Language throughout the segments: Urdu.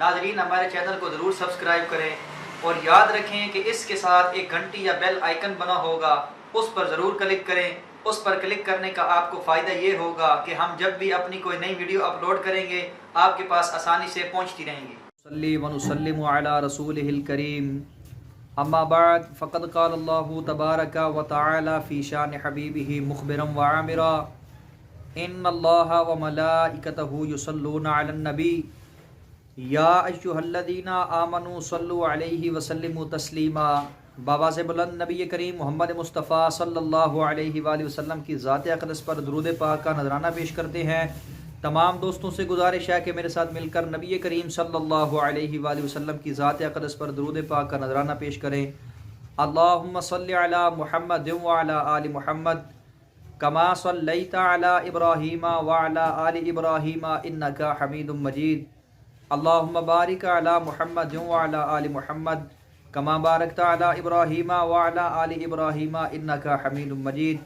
ناظرین ہمارے چینل کو ضرور سبسکرائب کریں اور یاد رکھیں کہ اس کے ساتھ ایک گھنٹی یا بیل آئیکن بنا ہوگا، اس پر ضرور کلک کریں۔ اس پر کلک کرنے کا آپ کو فائدہ یہ ہوگا کہ ہم جب بھی اپنی کوئی نئی ویڈیو اپلوڈ کریں گے آپ کے پاس آسانی سے پہنچتی رہیں گی۔ صلی و نسلم علی رسولہ الکریم، اما بعد فقد قال اللہ تبارک و تعالی فی شان حبیبہ مخبرا وعامرا ان اللہ وملائکتہ یصلون علی النبی یا ایھا الذین آمنوا صلوا علیہ وسلموا تسلیما۔ بآواز بلند نبی کریم محمد مصطفیٰ صلی اللہ علیہ وآلہ وسلم کی ذات اقدس پر درود پاک کا نذرانہ پیش کرتے ہیں۔ تمام دوستوں سے گزارش ہے کہ میرے ساتھ مل کر نبی کریم صلی اللہ علیہ وآلہ وسلم کی ذات اقدس پر درود پاک کا نذرانہ پیش کریں۔ اللہم صلی علی محمد وعلی آل محمد کما صلیت علی ابراہیم وعلی آل ابراہیم انک حمید مجید۔ اللہم بارک علی محمد وعلی آل محمد کما بارکت علی ابراہیم وعلی آل ابراہیم انک حمید مجید۔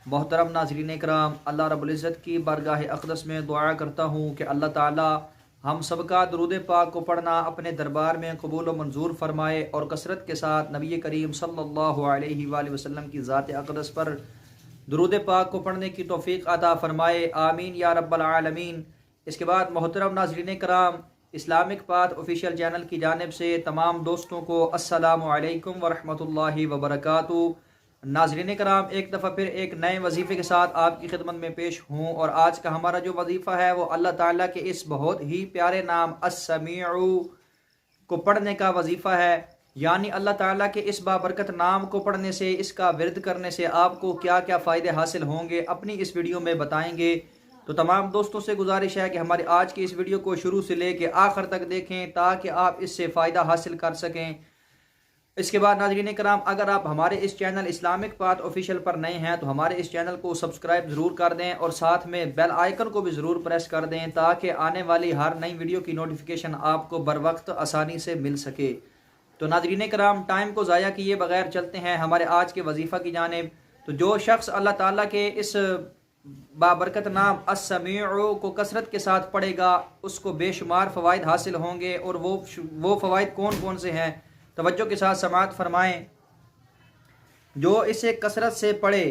محترم ناظرین اکرام، اللہ رب العزت کی بارگاہ اقدس میں دعا کرتا ہوں کہ اللہ تعالی ہم سب کا درود پاک کو پڑھنا اپنے دربار میں قبول و منظور فرمائے اور کثرت کے ساتھ نبی کریم صلی اللہ علیہ وآلہ وسلم کی ذات اقدس پر درود پاک کو پڑھنے کی توفیق عطا فرمائے، آمین یا رب العالمین۔ اس کے بعد محترم ناظرین کرام، اسلامک پاتھ آفیشیل چینل کی جانب سے تمام دوستوں کو السلام علیکم ورحمۃ اللہ وبرکاتہ۔ ناظرین کرام، ایک دفعہ پھر ایک نئے وظیفے کے ساتھ آپ کی خدمت میں پیش ہوں، اور آج کا ہمارا جو وظیفہ ہے وہ اللہ تعالیٰ کے اس بہت ہی پیارے نام السمیع کو پڑھنے کا وظیفہ ہے۔ یعنی اللہ تعالیٰ کے اس بابرکت نام کو پڑھنے سے، اس کا ورد کرنے سے آپ کو کیا کیا فائدے حاصل ہوں گے اپنی اس ویڈیو میں بتائیں گے۔ تو تمام دوستوں سے گزارش ہے کہ ہماری آج کی اس ویڈیو کو شروع سے لے کے آخر تک دیکھیں تاکہ آپ اس سے فائدہ حاصل کر سکیں۔ اس کے بعد ناظرین کرام، اگر آپ ہمارے اس چینل اسلامک پاتھ آفیشیل پر نئے ہیں تو ہمارے اس چینل کو سبسکرائب ضرور کر دیں اور ساتھ میں بیل آئیکن کو بھی ضرور پریس کر دیں تاکہ آنے والی ہر نئی ویڈیو کی نوٹیفیکیشن آپ کو بر وقت آسانی سے مل سکے۔ تو ناظرین کرام، ٹائم کو ضائع کیے بغیر چلتے ہیں ہمارے آج کے وظیفہ کی جانب۔ تو جو شخص اللہ تعالیٰ کے اس بابرکت نام السمیع کو کثرت کے ساتھ پڑھے گا اس کو بے شمار فوائد حاصل ہوں گے، اور وہ فوائد کون کون سے ہیں توجہ کے ساتھ سماعت فرمائیں۔ جو اسے کثرت سے پڑھے،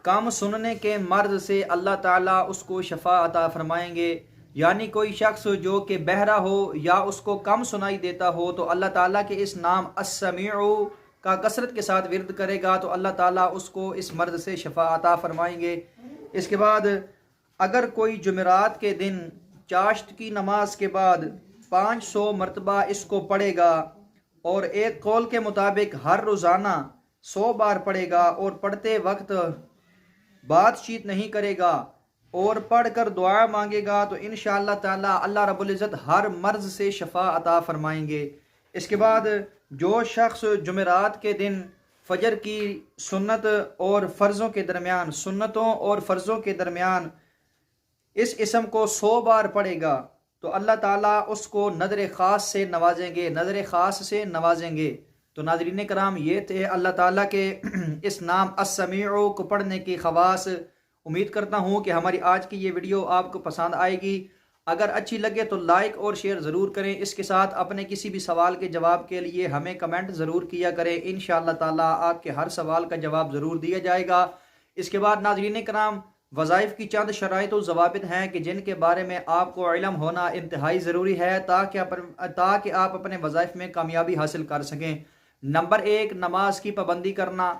کم سننے کے مرض سے اللہ تعالیٰ اس کو شفا عطا فرمائیں گے۔ یعنی کوئی شخص جو کہ بہرا ہو یا اس کو کم سنائی دیتا ہو تو اللہ تعالیٰ کے اس نام السمیع کا کثرت کے ساتھ ورد کرے گا تو اللہ تعالیٰ اس کو اس مرض سے شفا عطا فرمائیں گے۔ اس کے بعد اگر کوئی جمعرات کے دن چاشت کی نماز کے بعد 500 مرتبہ اس کو پڑھے گا، اور ایک قول کے مطابق ہر روزانہ 100 بار پڑھے گا، اور پڑھتے وقت بات چیت نہیں کرے گا اور پڑھ کر دعا مانگے گا تو انشاءاللہ تعالی اللہ رب العزت ہر مرض سے شفا عطا فرمائیں گے۔ اس کے بعد جو شخص جمعرات کے دن فجر کی سنت اور فرضوں کے درمیان، سنتوں اور فرضوں کے درمیان اس اسم کو 100 بار پڑھے گا تو اللہ تعالیٰ اس کو نظر خاص سے نوازیں گے، نظر خاص سے نوازیں گے۔ تو ناظرین کرام، یہ تھے اللہ تعالیٰ کے اس نام السمیع کو پڑھنے کی خواص۔ امید کرتا ہوں کہ ہماری آج کی یہ ویڈیو آپ کو پسند آئے گی۔ اگر اچھی لگے تو لائک اور شیئر ضرور کریں۔ اس کے ساتھ اپنے کسی بھی سوال کے جواب کے لیے ہمیں کمنٹ ضرور کیا کریں، انشاءاللہ تعالیٰ آپ کے ہر سوال کا جواب ضرور دیا جائے گا۔ اس کے بعد ناظرین کرام، وظائف کی چند شرائط و ضوابط ہیں کہ جن کے بارے میں آپ کو علم ہونا انتہائی ضروری ہے تاکہ آپ اپنے وظائف میں کامیابی حاصل کر سکیں۔ نمبر 1، نماز کی پابندی کرنا۔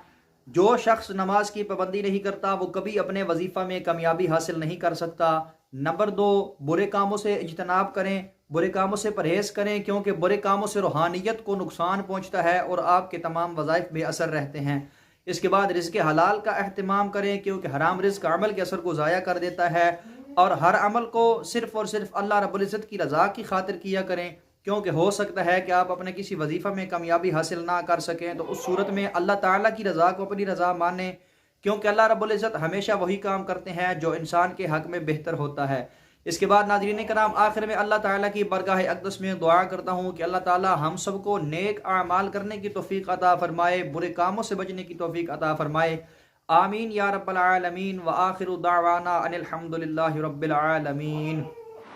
جو شخص نماز کی پابندی نہیں کرتا وہ کبھی اپنے وظیفہ میں کامیابی حاصل نہیں کر سکتا۔ نمبر 2، برے کاموں سے اجتناب کریں، برے کاموں سے پرہیز کریں، کیونکہ برے کاموں سے روحانیت کو نقصان پہنچتا ہے اور آپ کے تمام وظائف بے اثر رہتے ہیں۔ اس کے بعد رزق حلال کا اہتمام کریں، کیونکہ حرام رزق عمل کے اثر کو ضائع کر دیتا ہے، اور ہر عمل کو صرف اور صرف اللہ رب العزت کی رضا کی خاطر کیا کریں، کیونکہ ہو سکتا ہے کہ آپ اپنے کسی وظیفہ میں کامیابی حاصل نہ کر سکیں تو اس صورت میں اللہ تعالیٰ کی رضا کو اپنی رضا مانیں، کیونکہ اللہ رب العزت ہمیشہ وہی کام کرتے ہیں جو انسان کے حق میں بہتر ہوتا ہے۔ اس کے بعد ناظرین کرام، آخر میں اللہ تعالیٰ کی بارگاہ اقدس میں دعا کرتا ہوں کہ اللہ تعالیٰ ہم سب کو نیک اعمال کرنے کی توفیق عطا فرمائے، برے کاموں سے بچنے کی توفیق عطا فرمائے، آمین یا رب العالمین۔ وآخر دعوانا ان الحمد للہ رب العالمین۔